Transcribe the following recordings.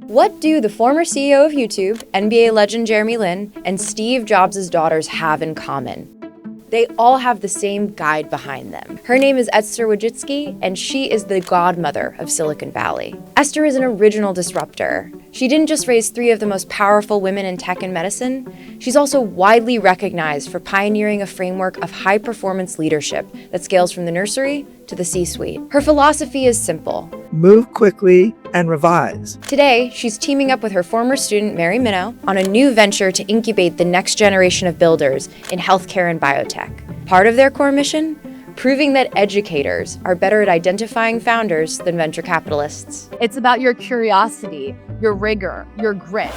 What do the former CEO of YouTube, NBA legend Jeremy Lin, and Steve Jobs' daughters have in common? They all have the same guide behind them. Her name is Esther Wojcicki, and she is the godmother of Silicon Valley. Esther is an original disruptor. She didn't just raise three of the most powerful women in tech and medicine, she's also widely recognized for pioneering a framework of high-performance leadership that scales from the nursery to the C-suite. Her philosophy is simple. Move quickly and revise. Today, she's teaming up with her former student, Minno, on a new venture to incubate the next generation of builders in healthcare and biotech. Part of their core mission? Proving that educators are better at identifying founders than venture capitalists. It's about your curiosity, your rigor, your grit.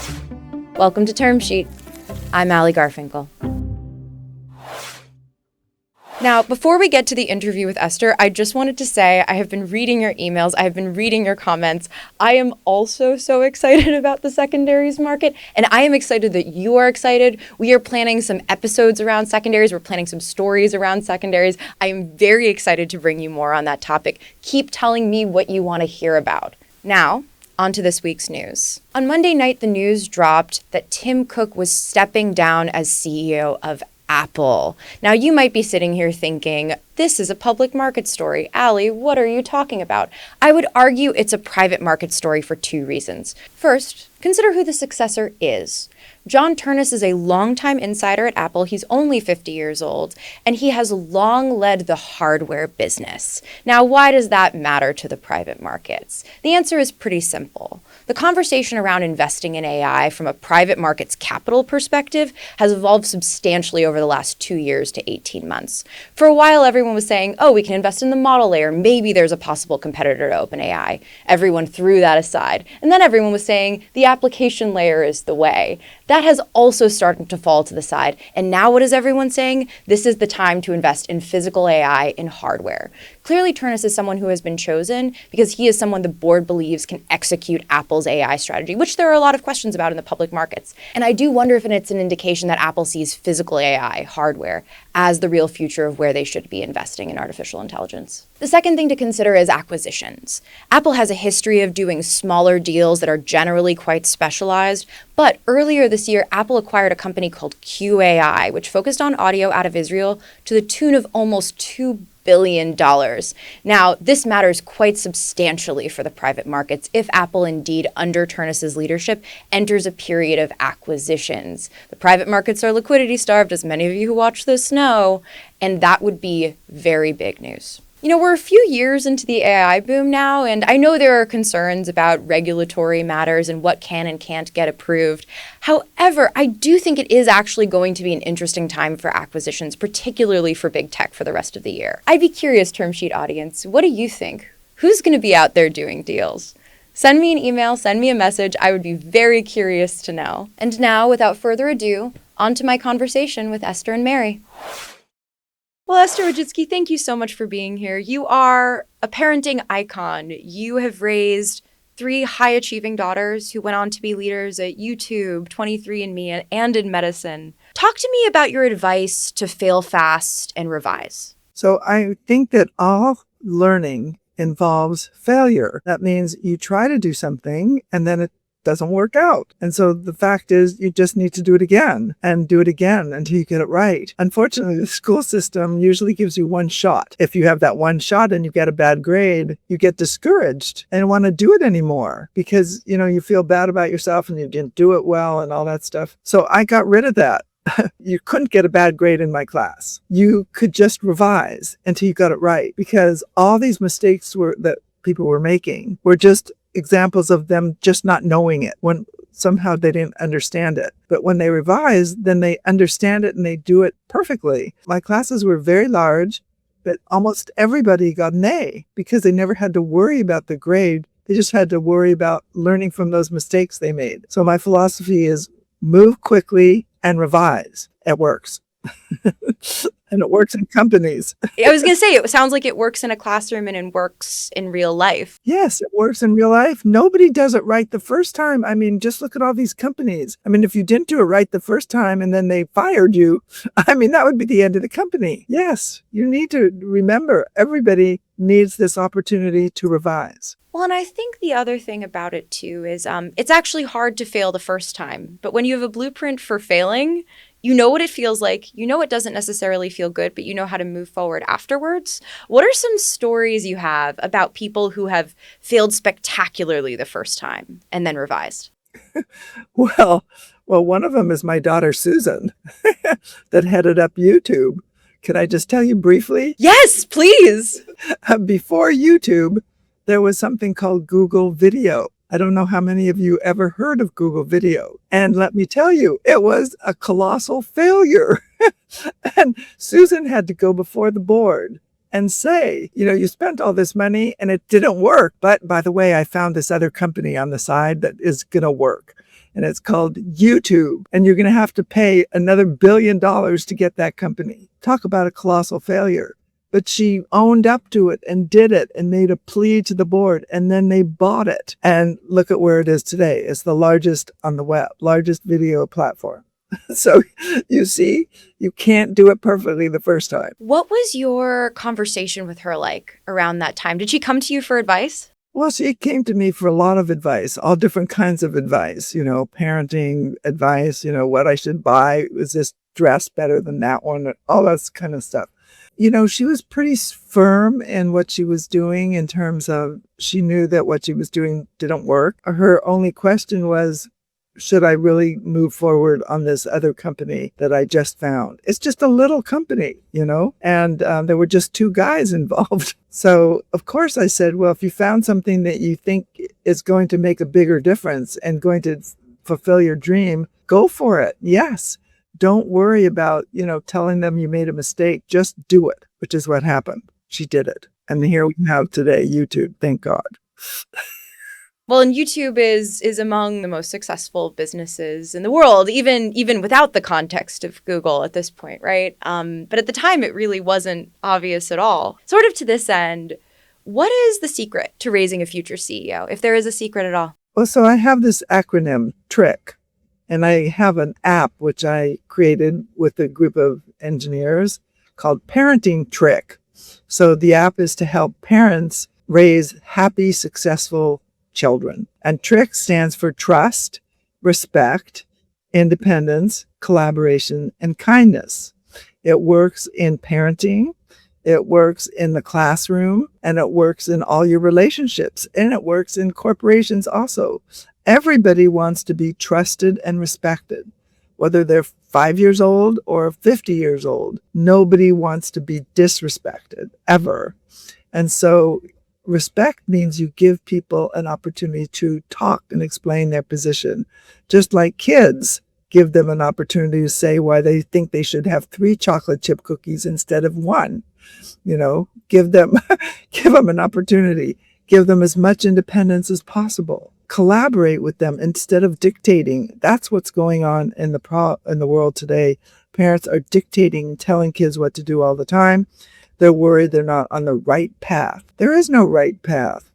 Welcome to Termsheet. I'm Allie Garfinkle. Now, before we get to the interview with Esther, I just wanted to say I have been reading your emails. I have been reading your comments. I am also so excited about the secondaries market, and I am excited that you are excited. We are planning some episodes around secondaries. We're planning some stories around secondaries. I am very excited to bring you more on that topic. Keep telling me what you want to hear about. Now, on to this week's news. On Monday night, the news dropped that Tim Cook was stepping down as CEO of Apple. Now, you might be sitting here thinking, this is a public market story. Allie, what are you talking about? I would argue it's a private market story for two reasons. First, consider who the successor is. John Ternus is a longtime insider at Apple. He's only 50 years old, and he has long led the hardware business. Now, why does that matter to the private markets? The answer is pretty simple. The conversation around investing in AI from a private markets capital perspective has evolved substantially over the last 2 years to 18 months. For a while, everyone was saying, oh, we can invest in the model layer. Maybe there's a possible competitor to OpenAI. Everyone threw that aside. And then everyone was saying the application layer is the way. That has also started to fall to the side. And now what is everyone saying? This is the time to invest in physical AI in hardware. Clearly, Ternus is someone who has been chosen because he is someone the board believes can execute Apple's AI strategy, which there are a lot of questions about in the public markets. And I do wonder if it's an indication that Apple sees physical AI, hardware, as the real future of where they should be investing in artificial intelligence. The second thing to consider is acquisitions. Apple has a history of doing smaller deals that are generally quite specialized, but earlier this year, Apple acquired a company called QAI, which focused on audio out of Israel to the tune of almost $2 billion. Now, this matters quite substantially for the private markets if Apple indeed, under Ternus's leadership, enters a period of acquisitions. The private markets are liquidity starved, as many of you who watch this know, and that would be very big news. You know, we're a few years into the AI boom now, and I know there are concerns about regulatory matters and what can and can't get approved. However, I do think it is actually going to be an interesting time for acquisitions, particularly for big tech for the rest of the year. I'd be curious, Termsheet audience, what do you think? Who's going to be out there doing deals? Send me an email, send me a message. I would be very curious to know. And now, without further ado, on to my conversation with Esther and Mary. Well, Esther Wojcicki, thank you so much for being here. You are a parenting icon. You have raised three high-achieving daughters who went on to be leaders at YouTube, 23andMe, and in medicine. Talk to me about your advice to fail fast and revise. So I think that all learning involves failure. That means you try to do something and then it doesn't work out. And so the fact is you just need to do it again and do it again until you get it right. Unfortunately, the school system usually gives you one shot. If you have that one shot and you get a bad grade, you get discouraged and want to do it anymore because, you feel bad about yourself and you didn't do it well and all that stuff. So I got rid of that. You couldn't get a bad grade in my class. You could just revise until you got it right because all these mistakes that people were making were just examples of them just not knowing it when somehow they didn't understand it. But when they revise, then they understand it and they do it perfectly. My classes were very large, but almost everybody got an A because they never had to worry about the grade. They just had to worry about learning from those mistakes they made. So my philosophy is move quickly and revise. It works. And it works in companies. I was going to say, it sounds like it works in a classroom and it works in real life. Yes, it works in real life. Nobody does it right the first time. I mean, just look at all these companies. I mean, if you didn't do it right the first time and then they fired you, I mean, that would be the end of the company. Yes, you need to remember everybody needs this opportunity to revise. Well, and I think the other thing about it too is it's actually hard to fail the first time. But when you have a blueprint for failing, you know what it feels like. You know it doesn't necessarily feel good, but you know how to move forward afterwards. What are some stories you have about people who have failed spectacularly the first time and then revised? Well, one of them is my daughter, Susan, that headed up YouTube. Can I just tell you briefly? Yes, please. Before YouTube, there was something called Google Video. I don't know how many of you ever heard of Google Video. And let me tell you, it was a colossal failure. And Susan had to go before the board and say, you spent all this money and it didn't work. But by the way, I found this other company on the side that is going to work. And it's called YouTube. And you're going to have to pay another $1 billion to get that company. Talk about a colossal failure. But she owned up to it and did it and made a plea to the board. And then they bought it. And look at where it is today. It's the largest on the web, largest video platform. So you see, you can't do it perfectly the first time. What was your conversation with her like around that time? Did she come to you for advice? Well, she came to me for a lot of advice, all different kinds of advice, parenting advice, what I should buy. Was this dress better than that one? All that kind of stuff. She was pretty firm in what she was doing in terms of she knew that what she was doing didn't work. Her only question was, should I really move forward on this other company that I just found? It's just a little company, and there were just 2 guys involved. So, of course, I said, well, if you found something that you think is going to make a bigger difference and going to fulfill your dream, go for it. Yes. Don't worry about, telling them you made a mistake. Just do it, which is what happened. She did it. And here we have today, YouTube. Thank God. Well, and YouTube is among the most successful businesses in the world, even without the context of Google at this point, right? But at the time, it really wasn't obvious at all. Sort of to this end, what is the secret to raising a future CEO, if there is a secret at all? Well, so I have this acronym, TRICK, and I have an app which I created with a group of engineers called Parenting Trick. So the app is to help parents raise happy, successful children. And TRICK stands for trust, respect, independence, collaboration, and kindness. It works in parenting, it works in the classroom, and it works in all your relationships, and it works in corporations also. Everybody wants to be trusted and respected, whether they're 5 years old or 50 years old. Nobody wants to be disrespected, ever. And so respect means you give people an opportunity to talk and explain their position. Just like kids, give them an opportunity to say why they think they should have 3 chocolate chip cookies instead of 1. Give them an opportunity. Give them as much independence as possible. Collaborate with them instead of dictating. That's what's going on in the world today. Parents are dictating, telling kids what to do all the time. They're worried they're not on the right path. There is no right path.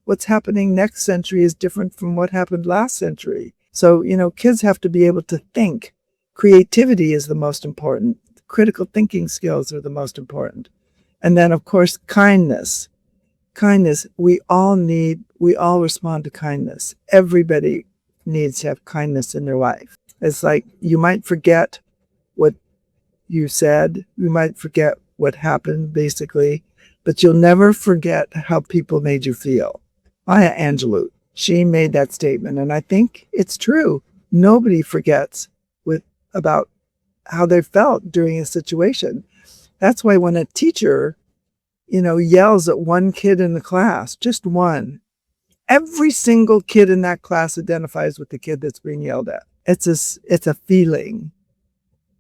What's happening next century is different from what happened last century. So, kids have to be able to think. Creativity is the most important. Critical thinking skills are the most important. And then, of course, kindness. Kindness, we all respond to kindness. Everybody needs to have kindness in their life. It's like you might forget what you said. You might forget what happened, basically, but you'll never forget how people made you feel. Maya Angelou, she made that statement, and I think it's true. Nobody forgets about how they felt during a situation. That's why when a teacher yells at one kid in the class, just one, every single kid in that class identifies with the kid that's being yelled at. It's a feeling.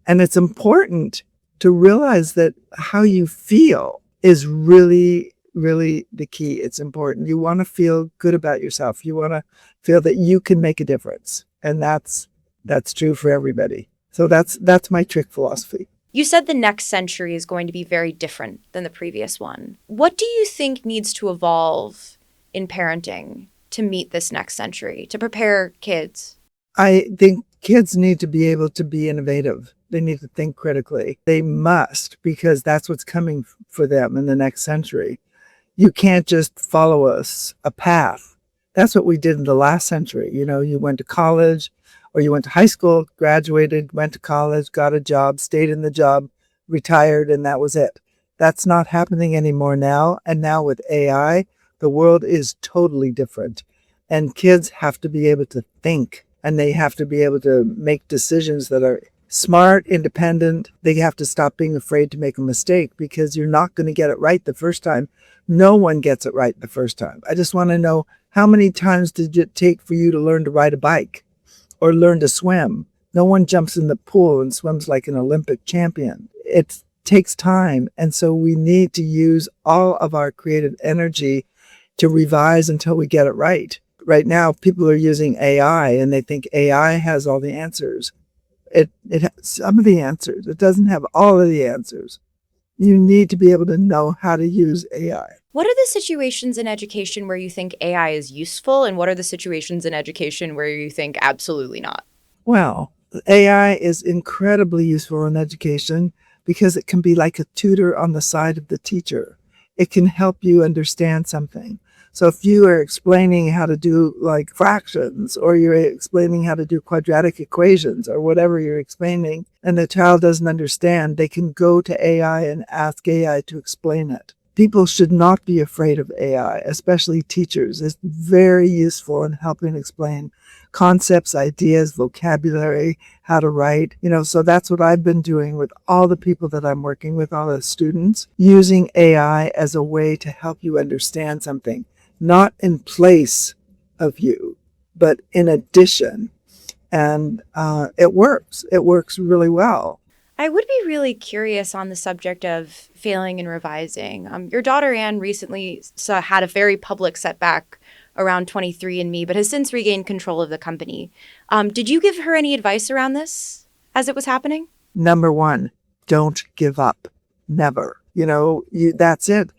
And it's important to realize that how you feel is really, really the key. It's important. You want to feel good about yourself. You want to feel that you can make a difference. And that's true for everybody. So that's my trick philosophy. You said the next century is going to be very different than the previous one. What do you think needs to evolve in parenting to meet this next century, to prepare kids? I think kids need to be able to be innovative. They need to think critically. They must, because that's what's coming for them in the next century. You can't just follow a path. That's what we did in the last century. You know, you went to college or you went to high school, graduated, went to college, got a job, stayed in the job, retired, and that was it. That's not happening anymore now. And now with AI, the world is totally different. And kids have to be able to think, and they have to be able to make decisions that are smart, independent. They have to stop being afraid to make a mistake, because you're not going to get it right the first time. No one gets it right the first time. I just want to know, how many times did it take for you to learn to ride a bike or learn to swim? No one jumps in the pool and swims like an Olympic champion. It takes time. And so we need to use all of our creative energy to revise until we get it right. Right now, people are using AI and they think AI has all the answers. It has some of the answers. It doesn't have all of the answers. You need to be able to know how to use AI. What are the situations in education where you think AI is useful, and what are the situations in education where you think absolutely not? Well, AI is incredibly useful in education because it can be like a tutor on the side of the teacher. It can help you understand something. So if you are explaining how to do like fractions, or you're explaining how to do quadratic equations, or whatever you're explaining, and the child doesn't understand, they can go to AI and ask AI to explain it. People should not be afraid of AI, especially teachers. It's very useful in helping explain concepts, ideas, vocabulary, how to write. So that's what I've been doing with all the people that I'm working with, all the students, using AI as a way to help you understand something. Not in place of you, but in addition. And it works. It works really well. I would be really curious on the subject of failing and revising. Your daughter Anne recently had a very public setback around 23andMe, but has since regained control of the company. Did you give her any advice around this as it was happening? Number one, don't give up. Never. That's it.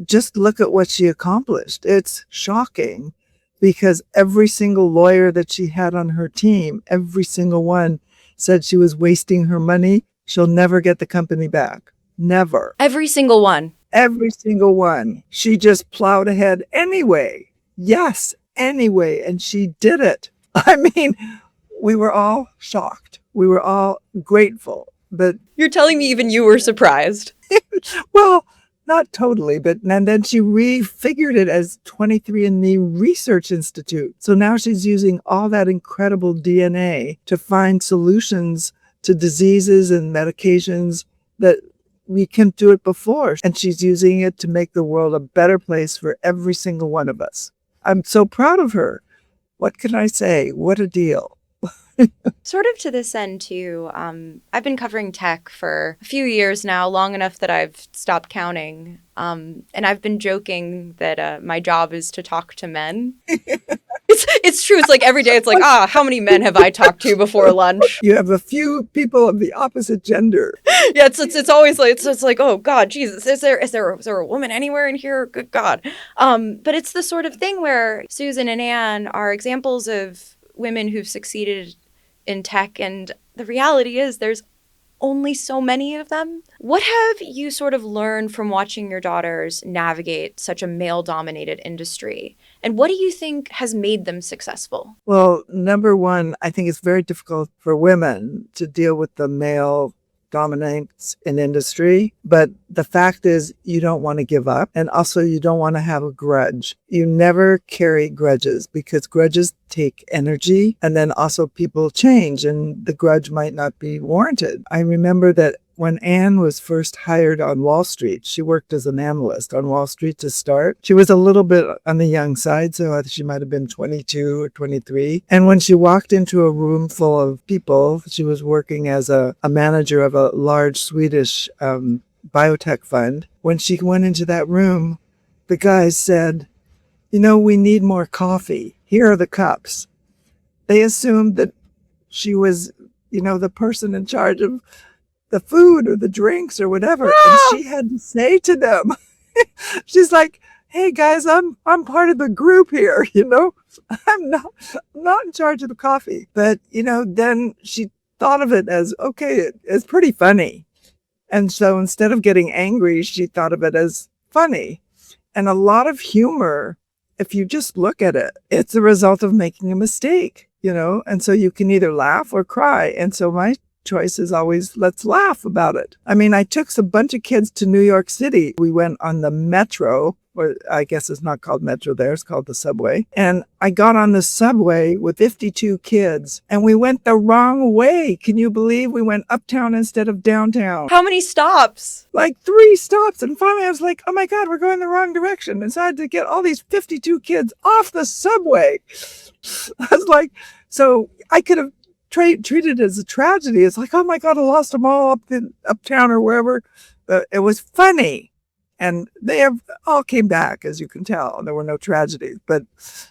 Just look at what she accomplished. It's shocking, because every single lawyer that she had on her team, every single one said she was wasting her money. She'll never get the company back. Never. Every single one. Every single one. She just plowed ahead anyway. Yes, anyway. And she did it. I mean, we were all shocked. We were all grateful. But you're telling me even you were surprised? Well, not totally, and then she refigured it as 23andMe Research Institute. So now she's using all that incredible DNA to find solutions to diseases and medications that we couldn't do it before. And she's using it to make the world a better place for every single one of us. I'm so proud of her. What can I say? What a deal. Sort of to this end, too, I've been covering tech for a few years now, long enough that I've stopped counting. And I've been joking that my job is to talk to men. It's true. It's like every day it's like, how many men have I talked to before lunch? You have a few people of the opposite gender. Yeah, it's always like, it's like, oh, God, Jesus, is there a woman anywhere in here? Good God. But it's the sort of thing where Susan and Anne are examples of women who've succeeded in tech, and the reality is there's only so many of them. What have you sort of learned from watching your daughters navigate such a male-dominated industry? And what do you think has made them successful? Well, number one, I think it's very difficult for women to deal with the male dominance in industry. But the fact is, you don't want to give up. And also, you don't want to have a grudge. You never carry grudges, because grudges take energy. And then also people change and the grudge might not be warranted. I remember that when Anne was first hired on Wall Street, she worked as an analyst on Wall Street to start. She was a little bit on the young side, so she might have been 22 or 23. And when she walked into a room full of people, she was working as a manager of a large Swedish biotech fund. When she went into that room, the guys said, we need more coffee. Here are the cups. They assumed that she was the person in charge of the food or the drinks or whatever. And she had to say to them, she's like, hey guys, I'm part of the group here, I'm not in charge of the coffee. But, then she thought of it as, okay, it's pretty funny. And so instead of getting angry, she thought of it as funny. And a lot of humor, if you just look at it, it's a result of making a mistake, and so you can either laugh or cry. And so my choice is always, let's laugh about it. I mean, I took a bunch of kids to New York City. We went on the metro, or I guess it's not called metro there, it's called the subway. And I got on the subway with 52 kids and we went the wrong way. Can you believe we went uptown instead of downtown? How many stops? Like 3 stops. And finally I was like, oh my God, we're going the wrong direction. And so I had to get all these 52 kids off the subway. I was like, so I could have treated it as a tragedy. It's like, oh my God, I lost them all uptown or wherever. But it was funny. And they all came back, as you can tell. There were no tragedies, but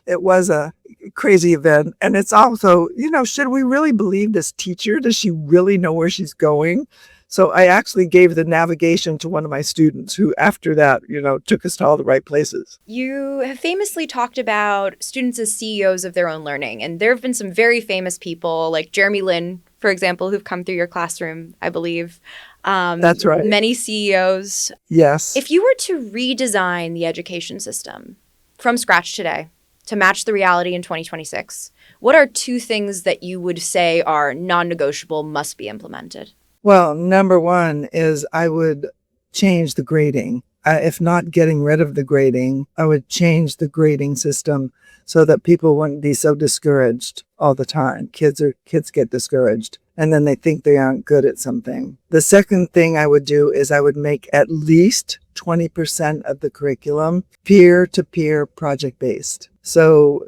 it was a crazy event. And it's also, should we really believe this teacher? Does she really know where she's going? So I actually gave the navigation to one of my students who, after that, took us to all the right places. You have famously talked about students as CEOs of their own learning. And there have been some very famous people like Jeremy Lin, for example, who've come through your classroom, I believe. That's right. Many CEOs. Yes. If you were to redesign the education system from scratch today to match the reality in 2026, what are 2 things that you would say are non-negotiable, must be implemented? Well, number one is I would change the grading. If not getting rid of the grading, I would change the grading system so that people wouldn't be so discouraged all the time. Kids get discouraged and then they think they aren't good at something. The second thing I would do is I would make at least 20% of the curriculum peer-to-peer project-based. So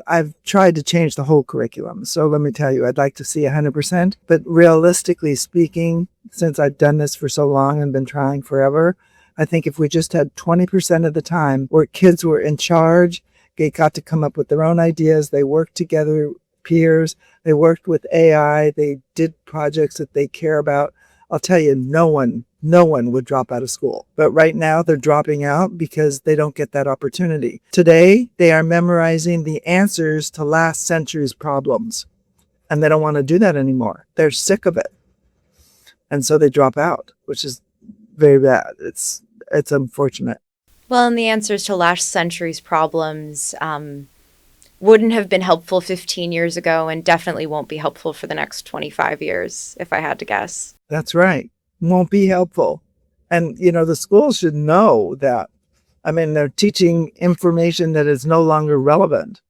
I've tried to change the whole curriculum. So let me tell you, I'd like to see 100%. But realistically speaking, since I've done this for so long and been trying forever, I think if we just had 20% of the time where kids were in charge, they got to come up with their own ideas, they worked together, peers, they worked with AI, they did projects that they care about, I'll tell you, no one would drop out of school. But right now they're dropping out because they don't get that opportunity. Today, they are memorizing the answers to last century's problems. And they don't want to do that anymore. They're sick of it. And so they drop out, which is very bad. It's unfortunate. Well, and the answers to last century's problems wouldn't have been helpful 15 years ago and definitely won't be helpful for the next 25 years, if I had to guess. That's right. Won't be helpful. And, the schools should know that. I mean, they're teaching information that is no longer relevant.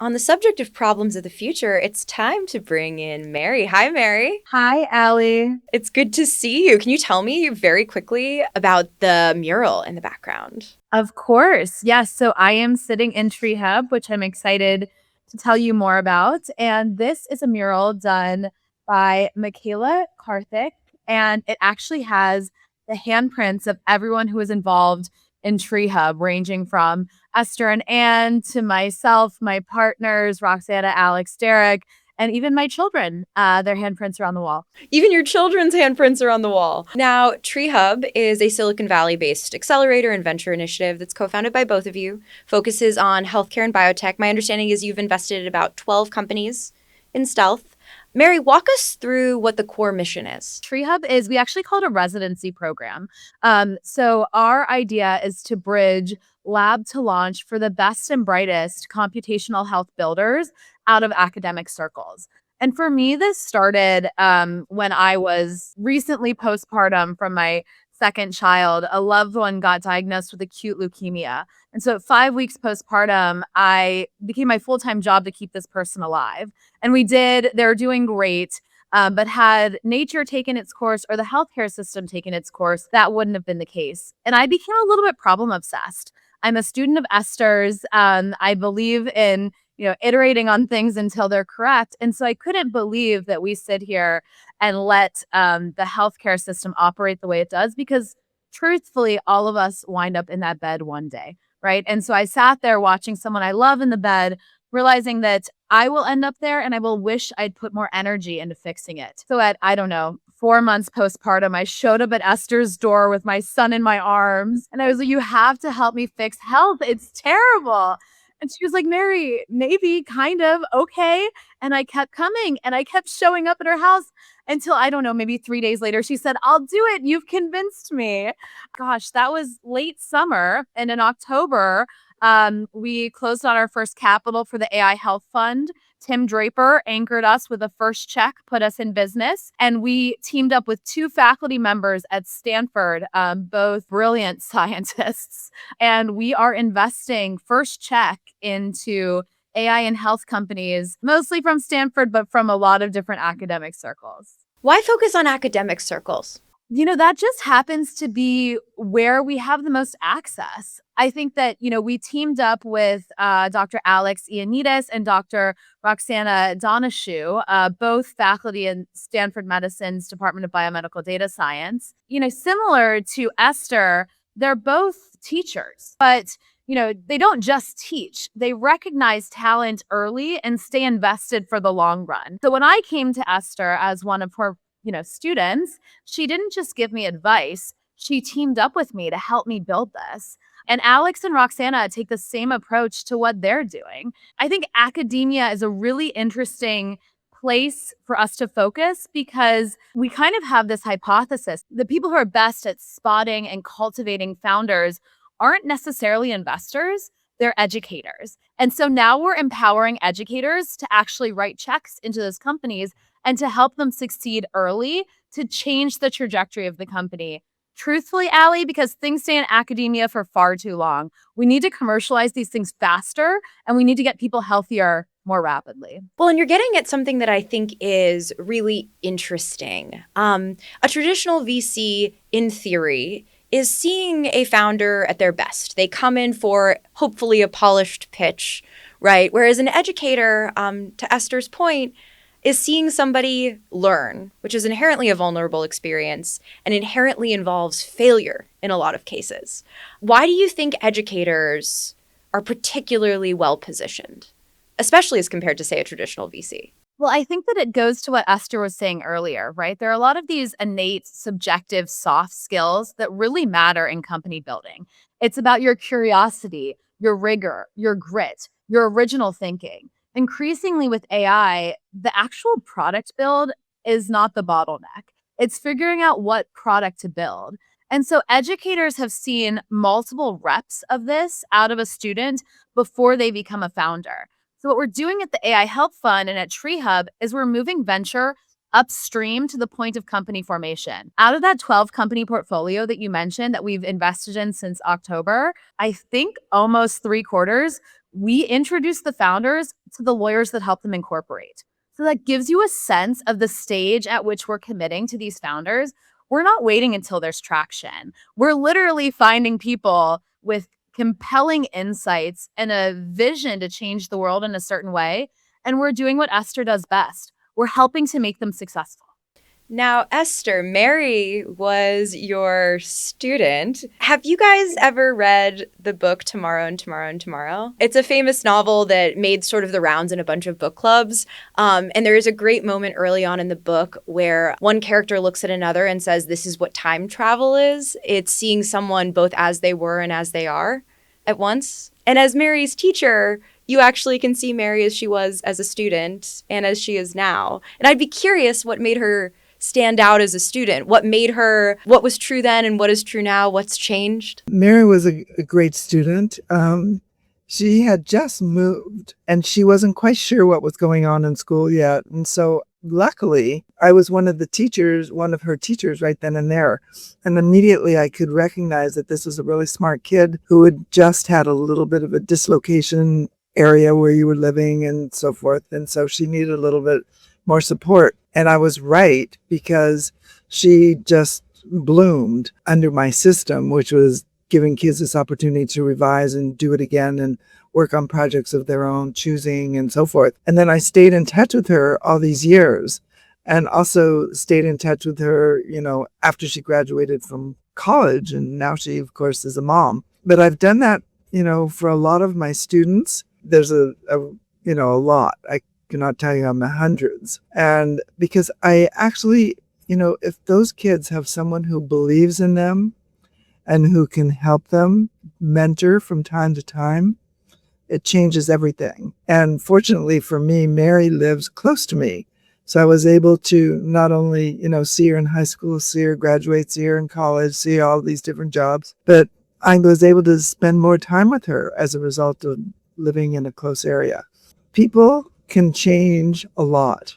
On the subject of problems of the future, it's time to bring in Mary. Hi, Mary. Hi, Allie. It's good to see you. Can you tell me very quickly about the mural in the background? Of course. Yes. So I am sitting in TreeHub, which I'm excited to tell you more about. And this is a mural done by Michaela Karthik. And it actually has the handprints of everyone who was involved in TreeHub, ranging from Esther and Anne to myself, my partners, Roxana, Alex, Derek, and even my children. Their handprints are on the wall. Even your children's handprints are on the wall. Now, TreeHub is a Silicon Valley-based accelerator and venture initiative that's co-founded by both of you, focuses on healthcare and biotech. My understanding is you've invested in about 12 companies in stealth. Mary, walk us through what the core mission is. TreeHub is, we actually call it a residency program. So our idea is to bridge lab to launch for the best and brightest computational health builders out of academic circles. And for me, this started when I was recently postpartum from my second child. A loved one got diagnosed with acute leukemia. And so at 5 weeks postpartum, I became my full-time job to keep this person alive. And they're doing great. But had nature taken its course or the healthcare system taken its course, that wouldn't have been the case. And I became a little bit problem obsessed. I'm a student of Esther's. I believe in iterating on things until they're correct. And so I couldn't believe that we sit here and let the healthcare system operate the way it does, because truthfully, all of us wind up in that bed one day, right? And so I sat there watching someone I love in the bed realizing that I will end up there and I will wish I'd put more energy into fixing it. So at, I don't know, 4 months postpartum, I showed up at Esther's door with my son in my arms. And I was like, you have to help me fix health. It's terrible. And she was like, Mary, maybe, kind of, okay. And I kept coming and I kept showing up at her house until, I don't know, maybe 3 days later, she said, I'll do it. You've convinced me. Gosh, that was late summer. And in October, we closed on our first capital for the AI Health Fund. Tim Draper anchored us with a first check, put us in business, and we teamed up with 2 faculty members at Stanford, both brilliant scientists, and we are investing first check into AI and health companies, mostly from Stanford, but from a lot of different academic circles. Why focus on academic circles? That just happens to be where we have the most access. I think that, we teamed up with Dr. Alex Ioannidis and Dr. Roxana Donahue, both faculty in Stanford Medicine's Department of Biomedical Data Science. Similar to Esther, they're both teachers, but they don't just teach. They recognize talent early and stay invested for the long run. So when I came to Esther as one of her students, she didn't just give me advice. She teamed up with me to help me build this. And Alex and Roxana take the same approach to what they're doing. I think academia is a really interesting place for us to focus because we kind of have this hypothesis. The people who are best at spotting and cultivating founders aren't necessarily investors, they're educators. And so now we're empowering educators to actually write checks into those companies and to help them succeed early to change the trajectory of the company. Truthfully, Allie, because things stay in academia for far too long. We need to commercialize these things faster, and we need to get people healthier more rapidly. Well, and you're getting at something that I think is really interesting. A traditional VC, in theory, is seeing a founder at their best. They come in for hopefully a polished pitch, right? Whereas an educator, to Esther's point, is seeing somebody learn, which is inherently a vulnerable experience and inherently involves failure in a lot of cases. Why do you think educators are particularly well positioned, especially as compared to, say, a traditional VC? Well, I think that it goes to what Esther was saying earlier, right? There are a lot of these innate, subjective, soft skills that really matter in company building. It's about your curiosity, your rigor, your grit, your original thinking. Increasingly with AI, the actual product build is not the bottleneck. It's figuring out what product to build. And so educators have seen multiple reps of this out of a student before they become a founder. So what we're doing at the AI Health Fund and at TreeHub is we're moving venture upstream to the point of company formation. Out of that 12 company portfolio that you mentioned that we've invested in since October, I think almost 3/4, we introduce the founders to the lawyers that help them incorporate. So that gives you a sense of the stage at which we're committing to these founders. We're not waiting until there's traction. We're literally finding people with compelling insights and a vision to change the world in a certain way. And we're doing what Esther does best. We're helping to make them successful. Now, Esther, Mary was your student. Have you guys ever read the book Tomorrow and Tomorrow and Tomorrow? It's a famous novel that made sort of the rounds in a bunch of book clubs. And there is a great moment early on in the book where one character looks at another and says, this is what time travel is. It's seeing someone both as they were and as they are at once. And as Mary's teacher, you actually can see Mary as she was as a student and as she is now. And I'd be curious what made her stand out as a student? What made her, what was true then and what is true now? What's changed? Mary was a great student. She had just moved and she wasn't quite sure what was going on in school yet. And so luckily, I was one of her teachers right then and there. And immediately I could recognize that this was a really smart kid who had just had a little bit of a dislocation area where you were living and so forth. And so she needed a little bit more support. And I was right because she just bloomed under my system, which was giving kids this opportunity to revise and do it again and work on projects of their own choosing and so forth. And then I stayed in touch with her all these years and also stayed in touch with her, after she graduated from college. And now she, of course, is a mom. But I've done that, for a lot of my students. There's a a lot. I cannot tell you how many hundreds. And because I actually, if those kids have someone who believes in them and who can help them mentor from time to time, it changes everything. And fortunately for me, Mary lives close to me. So I was able to not only, see her in high school, see her graduate, see her in college, see all these different jobs, but I was able to spend more time with her as a result of living in a close area. People can change a lot.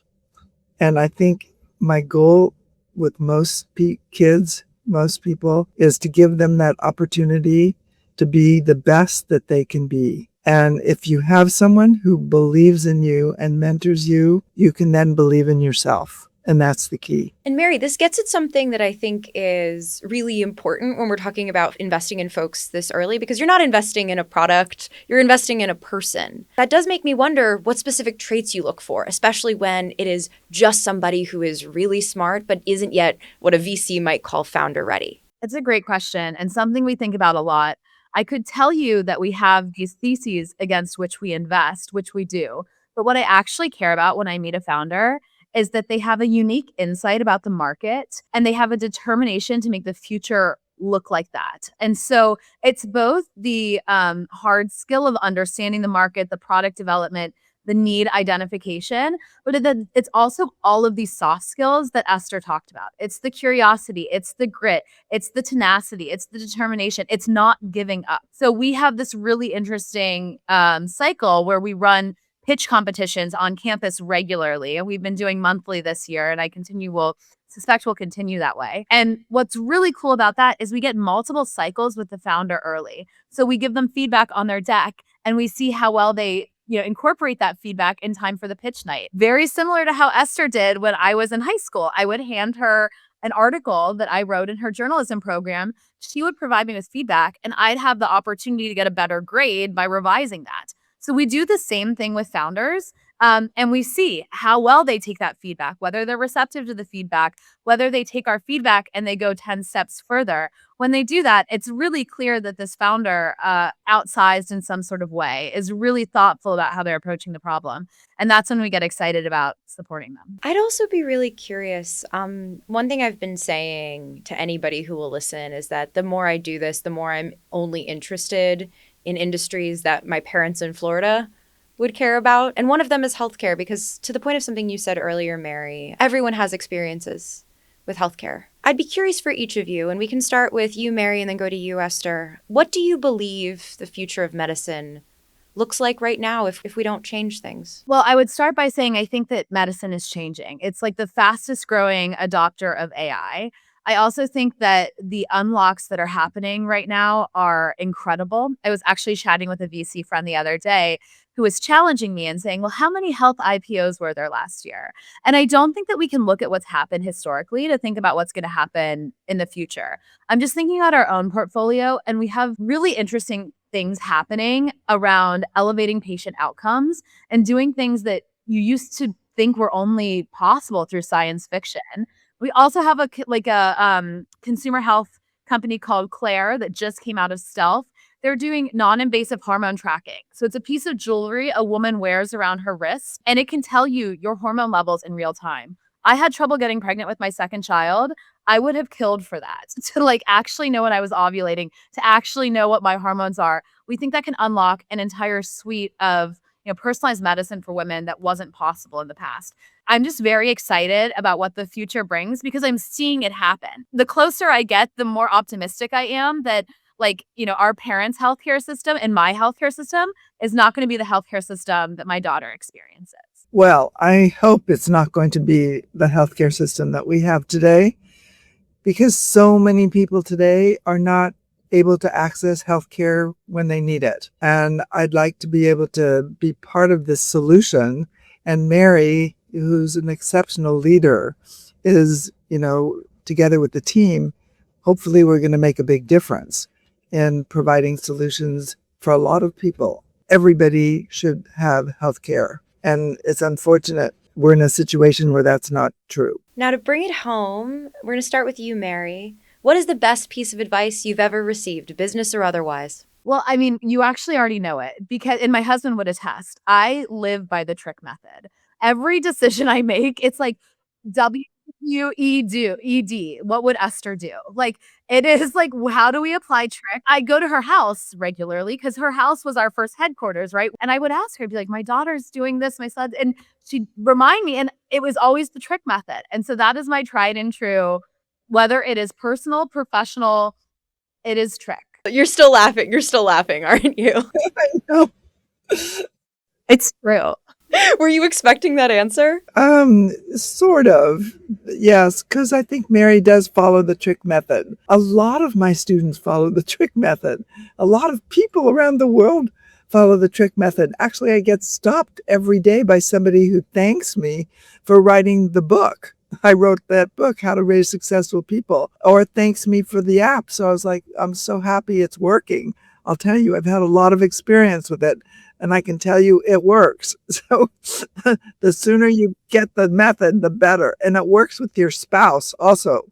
And I think my goal with most kids, most people, is to give them that opportunity to be the best that they can be. And if you have someone who believes in you and mentors you, you can then believe in yourself. And that's the key. And Mary, this gets at something that I think is really important when we're talking about investing in folks this early, because you're not investing in a product, you're investing in a person. That does make me wonder what specific traits you look for, especially when it is just somebody who is really smart, but isn't yet what a VC might call founder ready. It's a great question and something we think about a lot. I could tell you that we have these theses against which we invest, which we do. But what I actually care about when I meet a founder is that they have a unique insight about the market and they have a determination to make the future look like that. And so it's both the hard skill of understanding the market, the product development, the need identification, but it's also all of these soft skills that Esther talked about. It's the curiosity, it's the grit, it's the tenacity, it's the determination, it's not giving up. So we have this really interesting cycle where we run pitch competitions on campus regularly. And we've been doing monthly this year, and I suspect we'll continue that way. And what's really cool about that is we get multiple cycles with the founder early. So we give them feedback on their deck, and we see how well they incorporate that feedback in time for the pitch night. Very similar to how Esther did when I was in high school. I would hand her an article that I wrote in her journalism program. She would provide me with feedback, and I'd have the opportunity to get a better grade by revising that. So we do the same thing with founders, and we see how well they take that feedback, whether they're receptive to the feedback, whether they take our feedback and they go 10 steps further. When they do that, it's really clear that this founder, outsized in some sort of way, is really thoughtful about how they're approaching the problem. And that's when we get excited about supporting them. I'd also be really curious. One thing I've been saying to anybody who will listen is that the more I do this, the more I'm only interested in industries that my parents in Florida would care about. And one of them is healthcare, because to the point of something you said earlier, Mary, everyone has experiences with healthcare. I'd be curious for each of you, and we can start with you, Mary, and then go to you, Esther. What do you believe the future of medicine looks like right now if we don't change things? Well, I would start by saying I think that medicine is changing. It's like the fastest growing adopter of AI. I also think that the unlocks that are happening right now are incredible. I was actually chatting with a VC friend the other day who was challenging me and saying, well, how many health IPOs were there last year? And I don't think that we can look at what's happened historically to think about what's going to happen in the future. I'm just thinking about our own portfolio, and we have really interesting things happening around elevating patient outcomes and doing things that you used to think were only possible through science fiction. We also have a consumer health company called Claire that just came out of stealth. They're doing non-invasive hormone tracking. So it's a piece of jewelry a woman wears around her wrist, and it can tell you your hormone levels in real time. I had trouble getting pregnant with my second child. I would have killed for that, to actually know when I was ovulating, to actually know what my hormones are. We think that can unlock an entire suite of personalized medicine for women that wasn't possible in the past. I'm just very excited about what the future brings because I'm seeing it happen. The closer I get, the more optimistic I am that our parents' healthcare system and my healthcare system is not going to be the healthcare system that my daughter experiences. Well, I hope it's not going to be the healthcare system that we have today, because so many people today are not able to access healthcare when they need it. And I'd like to be able to be part of this solution. And Mary, who's an exceptional leader, is, together with the team, hopefully we're going to make a big difference in providing solutions for a lot of people. Everybody should have healthcare. And it's unfortunate we're in a situation where that's not true. Now, to bring it home, we're going to start with you, Mary. What is the best piece of advice you've ever received, business or otherwise? Well, I mean, you actually already know it because, and my husband would attest, I live by the trick method. Every decision I make, it's like WUED. What would Esther do? Like, it is like, how do we apply trick? I go to her house regularly because her house was our first headquarters, right? And I would ask her, I'd be like, my daughter's doing this, my son, and she'd remind me, and it was always the trick method. And so that is my tried and true, whether it is personal, professional, it is trick. You're still laughing. You're still laughing, aren't you? I know. It's true. Were you expecting that answer? Sort of. Yes, because I think Mary does follow the trick method. A lot of my students follow the trick method. A lot of people around the world follow the trick method. Actually, I get stopped every day by somebody who thanks me for writing the book. I wrote that book, How to Raise Successful People, or thanks me for the app. So I was like, I'm so happy it's working. I'll tell you, I've had a lot of experience with it, and I can tell you it works. So the sooner you get the method, the better. And it works with your spouse also.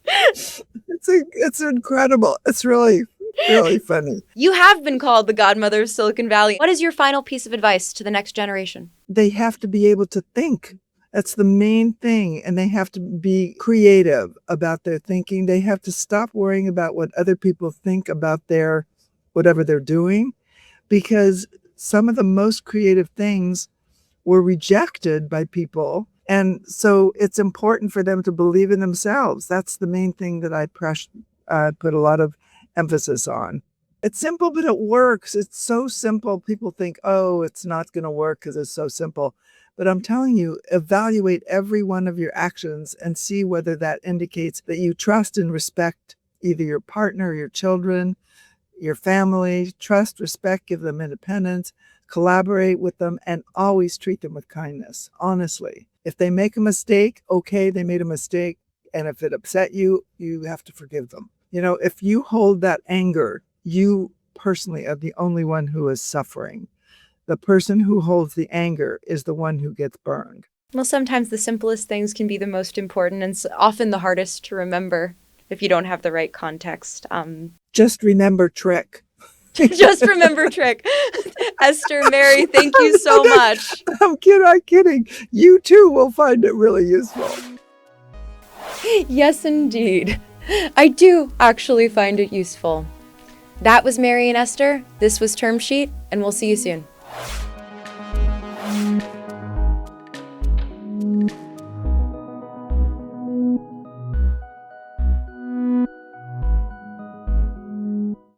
It's incredible. It's really, really funny. You have been called the godmother of Silicon Valley. What is your final piece of advice to the next generation? They have to be able to think. That's the main thing. And they have to be creative about their thinking. They have to stop worrying about what other people think about their whatever they're doing, because some of the most creative things were rejected by people. And so it's important for them to believe in themselves. That's the main thing that I put a lot of emphasis on. It's simple, but it works. It's so simple. People think, oh, it's not going to work because it's so simple. But I'm telling you, evaluate every one of your actions and see whether that indicates that you trust and respect either your partner, your children, your family. Trust, respect, give them independence, collaborate with them, and always treat them with kindness. Honestly, if they make a mistake, okay, they made a mistake. And if it upset you, you have to forgive them. You know, if you hold that anger, you personally are the only one who is suffering. The person who holds the anger is the one who gets burned. Well, sometimes the simplest things can be the most important and often the hardest to remember if you don't have the right context. Just remember trick. Just remember trick. Esther, Mary, thank you so much. I'm kidding. You too will find it really useful. Yes, indeed. I do actually find it useful. That was Mary and Esther. This was Termsheet, and we'll see you soon.